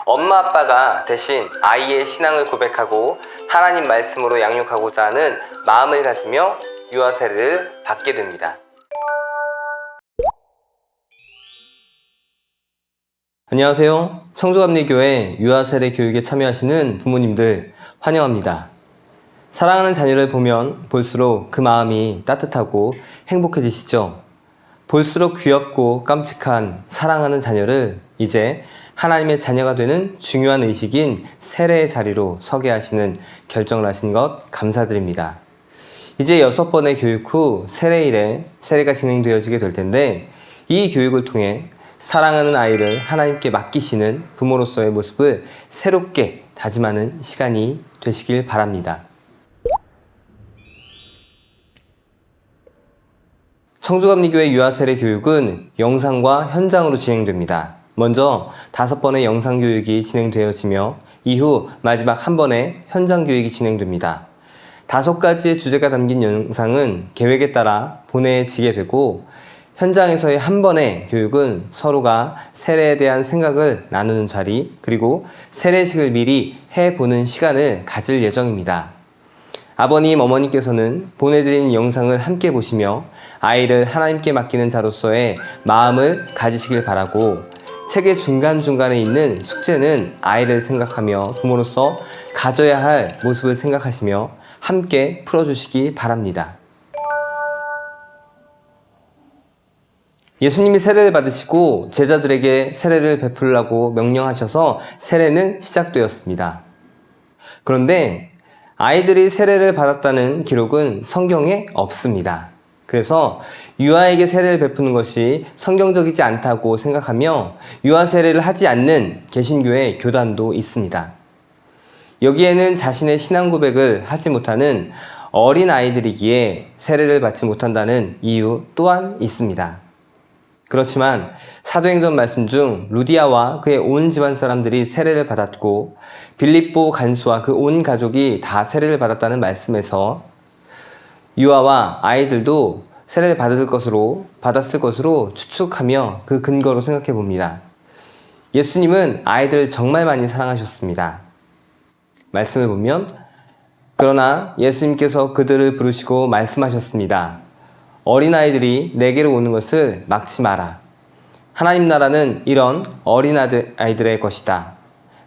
엄마 아빠가 대신 아이의 신앙을 고백하고 하나님 말씀으로 양육하고자 하는 마음을 가지며 유아 세례를 받게 됩니다. 안녕하세요. 청주감리교회 유아 세례 교육에 참여하시는 부모님들 환영합니다. 사랑하는 자녀를 보면 볼수록 그 마음이 따뜻하고 행복해지시죠? 볼수록 귀엽고 깜찍한 사랑하는 자녀를 이제 하나님의 자녀가 되는 중요한 의식인 세례의 자리로 서게 하시는 결정을 하신 것 감사드립니다. 이제 6번의 교육 후 세례일에 세례가 진행되어지게 될 텐데, 이 교육을 통해 사랑하는 아이를 하나님께 맡기시는 부모로서의 모습을 새롭게 다짐하는 시간이 되시길 바랍니다. 청주감리교회 유아세례 교육은 영상과 현장으로 진행됩니다. 먼저 5번의 영상 교육이 진행되어지며 이후 마지막 1번의 현장 교육이 진행됩니다. 5가지의 주제가 담긴 영상은 계획에 따라 보내지게 되고, 현장에서의 1번의 교육은 서로가 세례에 대한 생각을 나누는 자리, 그리고 세례식을 미리 해보는 시간을 가질 예정입니다. 아버님, 어머니께서는 보내드린 영상을 함께 보시며 아이를 하나님께 맡기는 자로서의 마음을 가지시길 바라고, 책의 중간중간에 있는 숙제는 아이를 생각하며 부모로서 가져야 할 모습을 생각하시며 함께 풀어주시기 바랍니다. 예수님이 세례를 받으시고 제자들에게 세례를 베풀라고 명령하셔서 세례는 시작되었습니다. 그런데 아이들이 세례를 받았다는 기록은 성경에 없습니다. 그래서 유아에게 세례를 베푸는 것이 성경적이지 않다고 생각하며 유아 세례를 하지 않는 개신교의 교단도 있습니다. 여기에는 자신의 신앙 고백을 하지 못하는 어린 아이들이기에 세례를 받지 못한다는 이유 또한 있습니다. 그렇지만 사도행전 말씀 중 루디아와 그의 온 집안 사람들이 세례를 받았고, 빌립보 간수와 그 온 가족이 다 세례를 받았다는 말씀에서 유아와 아이들도 세례를 받았을 것으로 추측하며 그 근거로 생각해 봅니다. 예수님은 아이들을 정말 많이 사랑하셨습니다. 말씀을 보면, 그러나 예수님께서 그들을 부르시고 말씀하셨습니다. 어린아이들이 내게로 오는 것을 막지 마라. 하나님 나라는 이런 어린아이들의 것이다.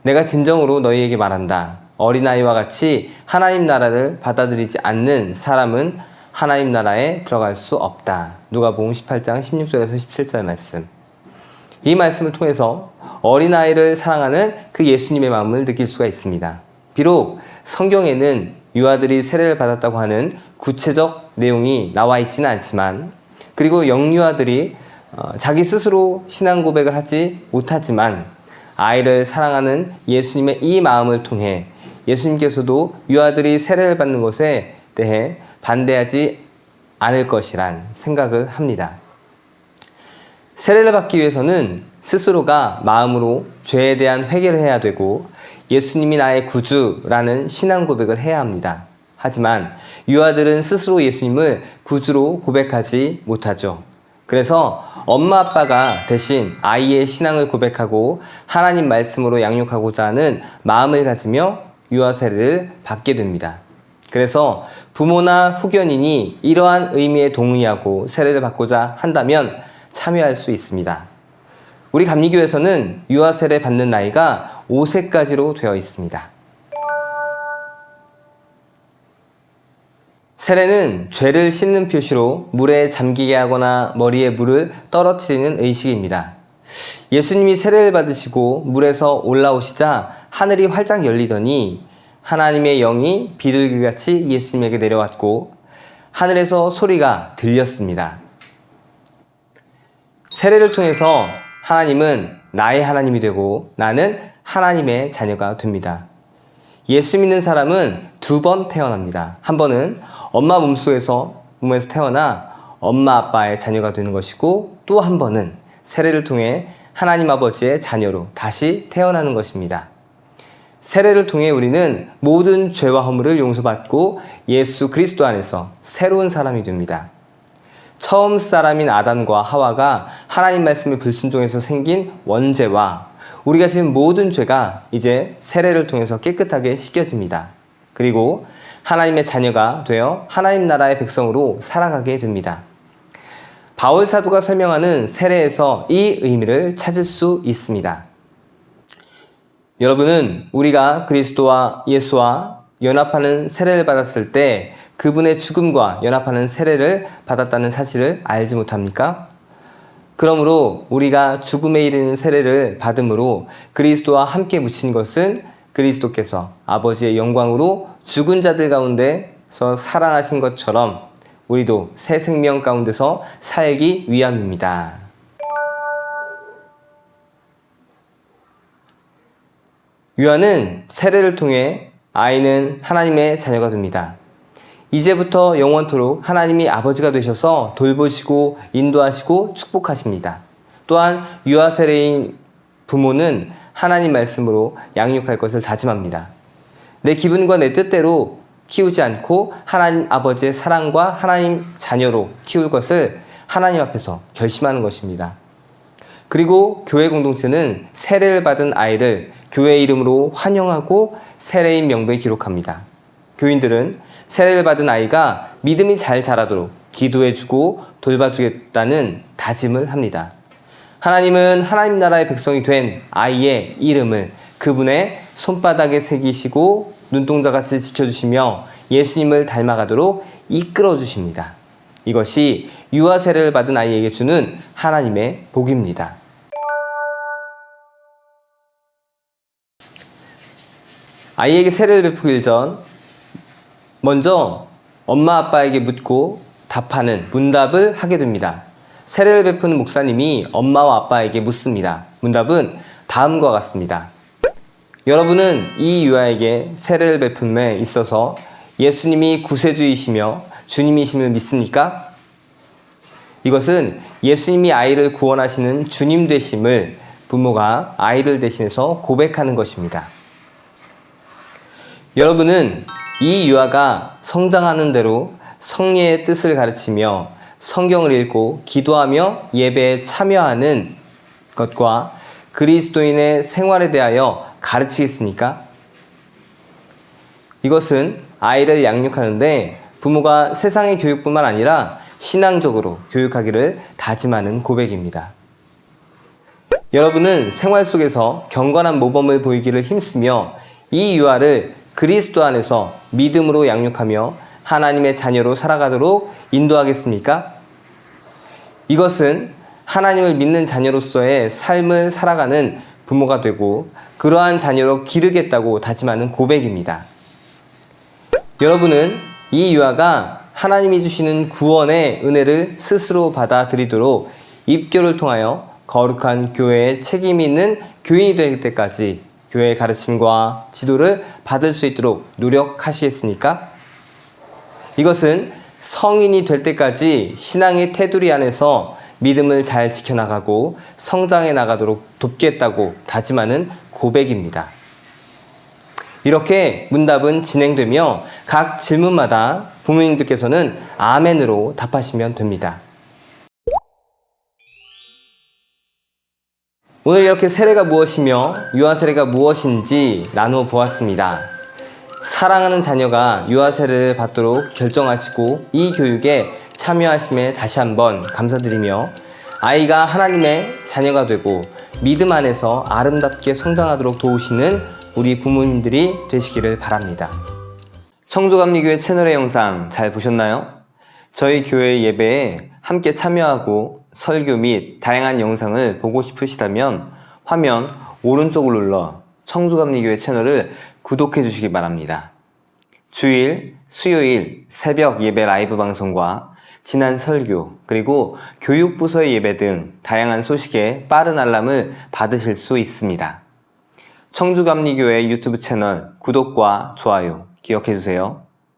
내가 진정으로 너희에게 말한다. 어린아이와 같이 하나님 나라를 받아들이지 않는 사람은 하나님 나라에 들어갈 수 없다. 누가복음 18장 16절에서 17절 말씀. 이 말씀을 통해서 어린아이를 사랑하는 그 예수님의 마음을 느낄 수가 있습니다. 비록 성경에는 유아들이 세례를 받았다고 하는 구체적 내용이 나와 있지는 않지만, 그리고 영유아들이 자기 스스로 신앙 고백을 하지 못하지만 아이를 사랑하는 예수님의 이 마음을 통해 예수님께서도 유아들이 세례를 받는 것에 대해 반대하지 않을 것이란 생각을 합니다. 세례를 받기 위해서는 스스로가 마음으로 죄에 대한 회개를 해야 되고 예수님이 나의 구주라는 신앙 고백을 해야 합니다. 하지만 유아들은 스스로 예수님을 구주로 고백하지 못하죠. 그래서 엄마 아빠가 대신 아이의 신앙을 고백하고 하나님 말씀으로 양육하고자 하는 마음을 가지며 유아 세례를 받게 됩니다. 그래서 부모나 후견인이 이러한 의미에 동의하고 세례를 받고자 한다면 참여할 수 있습니다. 우리 감리교에서는 유아 세례 받는 나이가 5세까지로 되어 있습니다. 세례는 죄를 씻는 표시로 물에 잠기게 하거나 머리에 물을 떨어뜨리는 의식입니다. 예수님이 세례를 받으시고 물에서 올라오시자 하늘이 활짝 열리더니 하나님의 영이 비둘기같이 예수님에게 내려왔고 하늘에서 소리가 들렸습니다. 세례를 통해서 하나님은 나의 하나님이 되고 나는 하나님의 자녀가 됩니다. 예수 믿는 사람은 2번 태어납니다. 한 번은 엄마 몸에서 태어나 엄마 아빠의 자녀가 되는 것이고, 또 한 번은 세례를 통해 하나님 아버지의 자녀로 다시 태어나는 것입니다. 세례를 통해 우리는 모든 죄와 허물을 용서받고 예수 그리스도 안에서 새로운 사람이 됩니다. 처음 사람인 아담과 하와가 하나님 말씀에 불순종해서 생긴 원죄와 우리가 지은 모든 죄가 이제 세례를 통해서 깨끗하게 씻겨집니다. 그리고 하나님의 자녀가 되어 하나님 나라의 백성으로 살아가게 됩니다. 바울 사도가 설명하는 세례에서 이 의미를 찾을 수 있습니다. 여러분은 우리가 그리스도와 예수와 연합하는 세례를 받았을 때 그분의 죽음과 연합하는 세례를 받았다는 사실을 알지 못합니까? 그러므로 우리가 죽음에 이르는 세례를 받음으로 그리스도와 함께 묻힌 것은 그리스도께서 아버지의 영광으로 죽은 자들 가운데서 살아나신 것처럼 우리도 새 생명 가운데서 살기 위함입니다. 유아는 세례를 통해 아이는 하나님의 자녀가 됩니다. 이제부터 영원토록 하나님이 아버지가 되셔서 돌보시고 인도하시고 축복하십니다. 또한 유아 세례인 부모는 하나님 말씀으로 양육할 것을 다짐합니다. 내 기분과 내 뜻대로 키우지 않고 하나님 아버지의 사랑과 하나님 자녀로 키울 것을 하나님 앞에서 결심하는 것입니다. 그리고 교회 공동체는 세례를 받은 아이를 교회 이름으로 환영하고 세례인 명부에 기록합니다. 교인들은 세례를 받은 아이가 믿음이 잘 자라도록 기도해주고 돌봐주겠다는 다짐을 합니다. 하나님은 하나님 나라의 백성이 된 아이의 이름을 그분의 손바닥에 새기시고 눈동자같이 지켜주시며 예수님을 닮아가도록 이끌어 주십니다. 이것이 유아 세례를 받은 아이에게 주는 하나님의 복입니다. 아이에게 세례를 베푸기 전 먼저 엄마 아빠에게 묻고 답하는 문답을 하게 됩니다. 세례를 베푸는 목사님이 엄마와 아빠에게 묻습니다. 문답은 다음과 같습니다. 여러분은 이 유아에게 세례를 베품에 있어서 예수님이 구세주이시며 주님이심을 믿습니까? 이것은 예수님이 아이를 구원하시는 주님 되심을 부모가 아이를 대신해서 고백하는 것입니다. 여러분은 이 유아가 성장하는 대로 성례의 뜻을 가르치며 성경을 읽고 기도하며 예배에 참여하는 것과 그리스도인의 생활에 대하여 가르치겠습니까? 이것은 아이를 양육하는데 부모가 세상의 교육뿐만 아니라 신앙적으로 교육하기를 다짐하는 고백입니다. 여러분은 생활 속에서 경건한 모범을 보이기를 힘쓰며 이 유아를 그리스도 안에서 믿음으로 양육하며 하나님의 자녀로 살아가도록 인도하겠습니까? 이것은 하나님을 믿는 자녀로서의 삶을 살아가는 부모가 되고 그러한 자녀로 기르겠다고 다짐하는 고백입니다. 여러분은 이 유아가 하나님이 주시는 구원의 은혜를 스스로 받아들이도록 입교를 통하여 거룩한 교회에 책임 있는 교인이 될 때까지 교회의 가르침과 지도를 받을 수 있도록 노력하시겠습니까? 이것은 성인이 될 때까지 신앙의 테두리 안에서 믿음을 잘 지켜나가고 성장해 나가도록 돕겠다고 다짐하는 고백입니다. 이렇게 문답은 진행되며 각 질문마다 부모님들께서는 아멘으로 답하시면 됩니다. 오늘 이렇게 세례가 무엇이며 유아 세례가 무엇인지 나누어 보았습니다. 사랑하는 자녀가 유아 세례를 받도록 결정하시고 이 교육에 참여하심에 다시 한번 감사드리며 아이가 하나님의 자녀가 되고 믿음 안에서 아름답게 성장하도록 도우시는 우리 부모님들이 되시기를 바랍니다. 청주감리교회 채널의 영상 잘 보셨나요? 저희 교회 예배에 함께 참여하고 설교 및 다양한 영상을 보고 싶으시다면 화면 오른쪽을 눌러 청주감리교회 채널을 구독해 주시기 바랍니다. 주일, 수요일 새벽 예배 라이브 방송과 지난 설교, 그리고 교육부서의 예배 등 다양한 소식에 빠른 알람을 받으실 수 있습니다. 청주감리교회 유튜브 채널 구독과 좋아요 기억해 주세요.